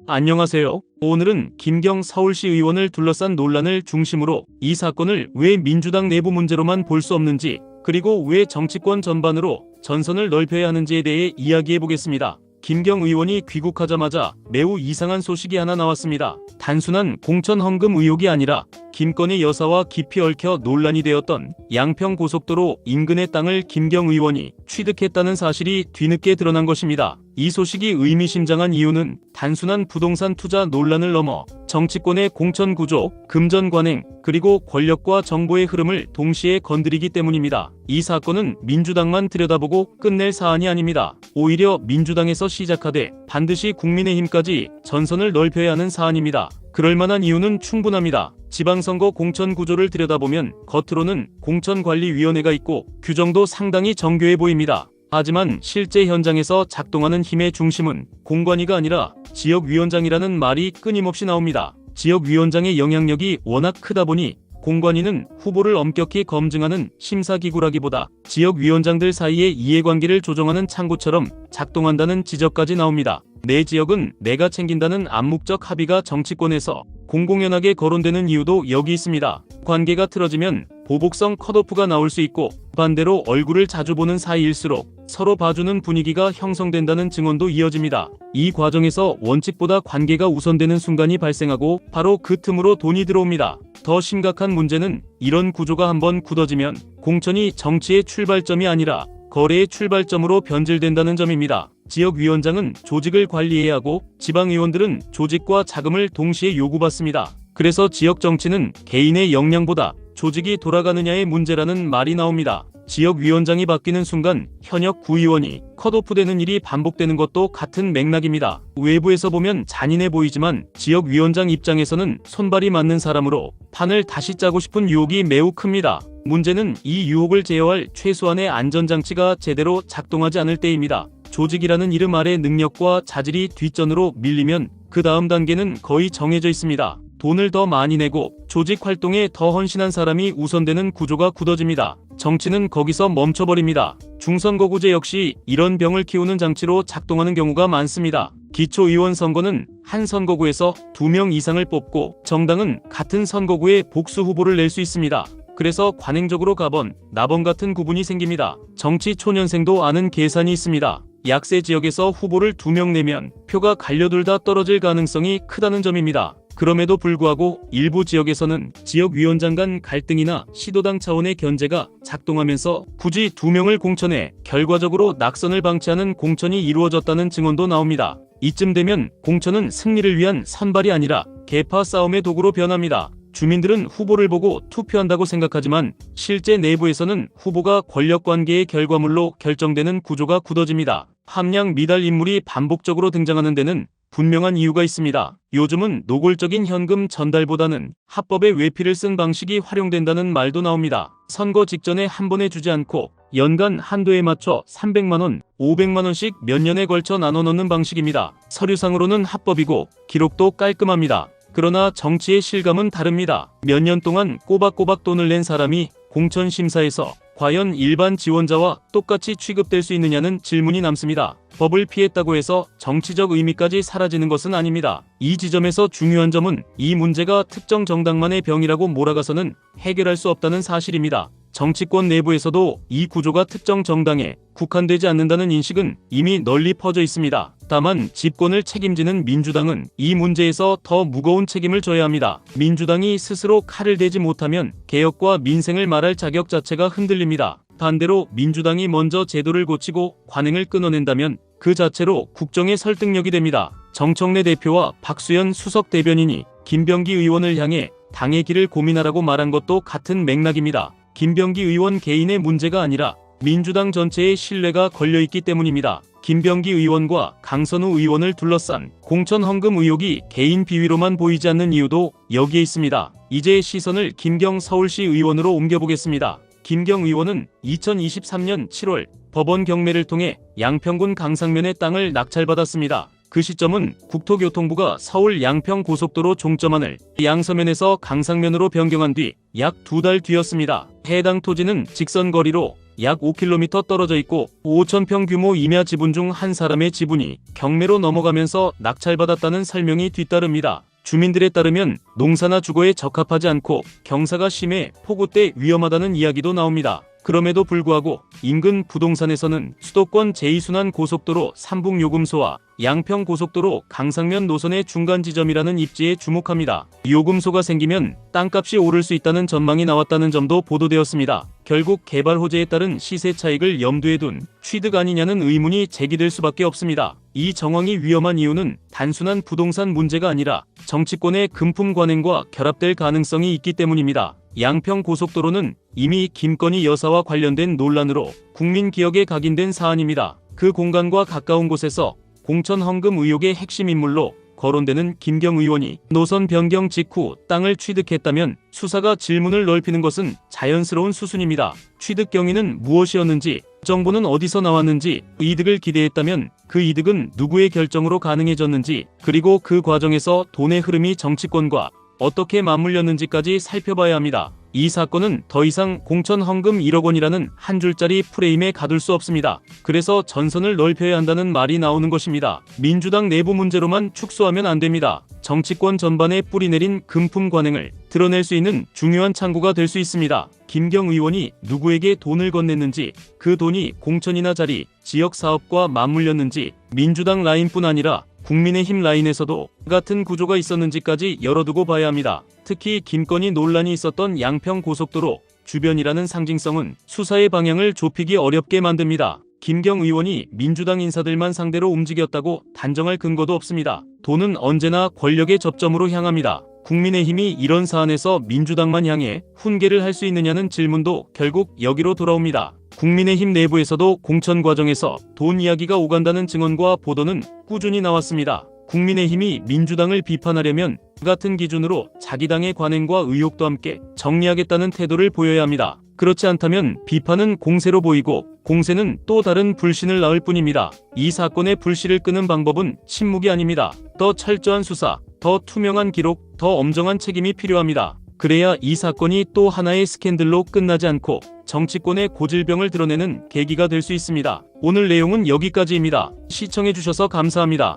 안녕하세요. 오늘은 김경 서울시 의원을 둘러싼 논란을 중심으로 이 사건을 왜 민주당 내부 문제로만 볼 수 없는지, 그리고 왜 정치권 전반으로 전선을 넓혀야 하는지에 대해 이야기해 보겠습니다. 김경 의원이 귀국하자마자 매우 이상한 소식이 하나 나왔습니다. 단순한 공천 헌금 의혹이 아니라 김건희 여사와 깊이 얽혀 논란이 되었던 양평 고속도로 인근의 땅을 김경 의원이 취득했다는 사실이 뒤늦게 드러난 것입니다. 이 소식이 의미심장한 이유는 단순한 부동산 투자 논란을 넘어 정치권의 공천 구조, 금전 관행, 그리고 권력과 정보의 흐름을 동시에 건드리기 때문입니다. 이 사건은 민주당만 들여다보고 끝낼 사안이 아닙니다. 오히려 민주당에서 시작하되 반드시 국민의힘까지 전선을 넓혀야 하는 사안입니다. 그럴 만한 이유는 충분합니다. 지방선거 공천 구조를 들여다보면 겉으로는 공천관리위원회가 있고 규정도 상당히 정교해 보입니다. 하지만 실제 현장에서 작동하는 힘의 중심은 공관위가 아니라 지역위원장이라는 말이 끊임없이 나옵니다. 지역위원장의 영향력이 워낙 크다 보니 공관위는 후보를 엄격히 검증하는 심사기구라기보다 지역위원장들 사이의 이해관계를 조정하는 창구처럼 작동한다는 지적까지 나옵니다. 내 지역은 내가 챙긴다는 암묵적 합의가 정치권에서 공공연하게 거론되는 이유도 여기 있습니다. 관계가 틀어지면 보복성 컷오프가 나올 수 있고, 반대로 얼굴을 자주 보는 사이일수록 서로 봐주는 분위기가 형성된다는 증언도 이어집니다. 이 과정에서 원칙보다 관계가 우선되는 순간이 발생하고 바로 그 틈으로 돈이 들어옵니다. 더 심각한 문제는 이런 구조가 한번 굳어지면 공천이 정치의 출발점이 아니라 거래의 출발점으로 변질된다는 점입니다. 지역위원장은 조직을 관리해야 하고 지방의원들은 조직과 자금을 동시에 요구받습니다. 그래서 지역 정치는 개인의 역량보다 조직이 돌아가느냐의 문제라는 말이 나옵니다. 지역위원장이 바뀌는 순간 현역 구의원이 컷오프되는 일이 반복되는 것도 같은 맥락입니다. 외부에서 보면 잔인해 보이지만 지역위원장 입장에서는 손발이 맞는 사람으로 판을 다시 짜고 싶은 유혹이 매우 큽니다. 문제는 이 유혹을 제어할 최소한의 안전장치가 제대로 작동하지 않을 때입니다. 조직이라는 이름 아래 능력과 자질이 뒷전으로 밀리면 그 다음 단계는 거의 정해져 있습니다. 돈을 더 많이 내고 조직 활동에 더 헌신한 사람이 우선되는 구조가 굳어집니다. 정치는 거기서 멈춰버립니다. 중선거구제 역시 이런 병을 키우는 장치로 작동하는 경우가 많습니다. 기초의원 선거는 한 선거구에서 2명 이상을 뽑고 정당은 같은 선거구에 복수 후보를 낼 수 있습니다. 그래서 관행적으로 가번, 나번 같은 구분이 생깁니다. 정치 초년생도 아는 계산이 있습니다. 약세 지역에서 후보를 2명 내면 표가 갈려둘다 떨어질 가능성이 크다는 점입니다. 그럼에도 불구하고 일부 지역에서는 지역위원장 간 갈등이나 시도당 차원의 견제가 작동하면서 굳이 2명을 공천해 결과적으로 낙선을 방치하는 공천이 이루어졌다는 증언도 나옵니다. 이쯤 되면 공천은 승리를 위한 선발이 아니라 계파 싸움의 도구로 변합니다. 주민들은 후보를 보고 투표한다고 생각하지만 실제 내부에서는 후보가 권력관계의 결과물로 결정되는 구조가 굳어집니다. 함량 미달 인물이 반복적으로 등장하는 데는 분명한 이유가 있습니다. 요즘은 노골적인 현금 전달보다는 합법의 외피를 쓴 방식이 활용된다는 말도 나옵니다. 선거 직전에 한 번에 주지 않고 연간 한도에 맞춰 300만원, 500만원씩 몇 년에 걸쳐 나눠 넣는 방식입니다. 서류상으로는 합법이고 기록도 깔끔합니다. 그러나 정치의 실감은 다릅니다. 몇 년 동안 꼬박꼬박 돈을 낸 사람이 공천심사에서 과연 일반 지원자와 똑같이 취급될 수 있느냐는 질문이 남습니다. 법을 피했다고 해서 정치적 의미까지 사라지는 것은 아닙니다. 이 지점에서 중요한 점은 이 문제가 특정 정당만의 병이라고 몰아가서는 해결할 수 없다는 사실입니다. 정치권 내부에서도 이 구조가 특정 정당에 국한되지 않는다는 인식은 이미 널리 퍼져 있습니다. 다만 집권을 책임지는 민주당은 이 문제에서 더 무거운 책임을 져야 합니다. 민주당이 스스로 칼을 대지 못하면 개혁과 민생을 말할 자격 자체가 흔들립니다. 반대로 민주당이 먼저 제도를 고치고 관행을 끊어낸다면 그 자체로 국정의 설득력이 됩니다. 정청래 대표와 박수현 수석 대변인이 김병기 의원을 향해 당의 길을 고민하라고 말한 것도 같은 맥락입니다. 김병기 의원 개인의 문제가 아니라 민주당 전체의 신뢰가 걸려있기 때문입니다. 김병기 의원과 강선우 의원을 둘러싼 공천 헌금 의혹이 개인 비위로만 보이지 않는 이유도 여기에 있습니다. 이제 시선을 김경 서울시 의원으로 옮겨보겠습니다. 김경 의원은 2023년 7월 법원 경매를 통해 양평군 강상면의 땅을 낙찰받았습니다. 그 시점은 국토교통부가 서울 양평 고속도로 종점안을 양서면에서 강상면으로 변경한 뒤 약 2달 뒤였습니다. 해당 토지는 직선거리로 약 5km 떨어져 있고 5,000평 규모 임야 지분 중 한 사람의 지분이 경매로 넘어가면서 낙찰받았다는 설명이 뒤따릅니다. 주민들에 따르면 농사나 주거에 적합하지 않고 경사가 심해 폭우 때 위험하다는 이야기도 나옵니다. 그럼에도 불구하고 인근 부동산에서는 수도권 제2순환 고속도로 삼북요금소와 양평 고속도로 강상면 노선의 중간 지점이라는 입지에 주목합니다. 요금소가 생기면 땅값이 오를 수 있다는 전망이 나왔다는 점도 보도되었습니다. 결국 개발 호재에 따른 시세 차익을 염두에 둔 취득 아니냐는 의문이 제기될 수밖에 없습니다. 이 정황이 위험한 이유는 단순한 부동산 문제가 아니라 정치권의 금품 관행과 결합될 가능성이 있기 때문입니다. 양평 고속도로는 이미 김건희 여사와 관련된 논란으로 국민 기억에 각인된 사안입니다. 그 공간과 가까운 곳에서 공천 헌금 의혹의 핵심 인물로 거론되는 김경 의원이 노선 변경 직후 땅을 취득했다면 수사가 질문을 넓히는 것은 자연스러운 수순입니다. 취득 경위는 무엇이었는지, 정보는 어디서 나왔는지, 이득을 기대했다면 그 이득은 누구의 결정으로 가능해졌는지, 그리고 그 과정에서 돈의 흐름이 정치권과 어떻게 맞물렸는지까지 살펴봐야 합니다. 이 사건은 더 이상 공천 헌금 1억 원이라는 한 줄짜리 프레임에 가둘 수 없습니다. 그래서 전선을 넓혀야 한다는 말이 나오는 것입니다. 민주당 내부 문제로만 축소하면 안 됩니다. 정치권 전반에 뿌리내린 금품 관행을 드러낼 수 있는 중요한 창구가 될 수 있습니다. 김경 의원이 누구에게 돈을 건넸는지, 그 돈이 공천이나 자리, 지역 사업과 맞물렸는지, 민주당 라인뿐 아니라 국민의힘 라인에서도 같은 구조가 있었는지까지 열어두고 봐야 합니다. 특히 김건희 논란이 있었던 양평 고속도로 주변이라는 상징성은 수사의 방향을 좁히기 어렵게 만듭니다. 김경 의원이 민주당 인사들만 상대로 움직였다고 단정할 근거도 없습니다. 돈은 언제나 권력의 접점으로 향합니다. 국민의힘이 이런 사안에서 민주당만 향해 훈계를 할 수 있느냐는 질문도 결국 여기로 돌아옵니다. 국민의힘 내부에서도 공천 과정에서 돈 이야기가 오간다는 증언과 보도는 꾸준히 나왔습니다. 국민의힘이 민주당을 비판하려면 같은 기준으로 자기 당의 관행과 의혹도 함께 정리하겠다는 태도를 보여야 합니다. 그렇지 않다면 비판은 공세로 보이고 공세는 또 다른 불신을 낳을 뿐입니다. 이 사건의 불씨를 끄는 방법은 침묵이 아닙니다. 더 철저한 수사, 더 투명한 기록, 더 엄정한 책임이 필요합니다. 그래야 이 사건이 또 하나의 스캔들로 끝나지 않고 정치권의 고질병을 드러내는 계기가 될 수 있습니다. 오늘 내용은 여기까지입니다. 시청해주셔서 감사합니다.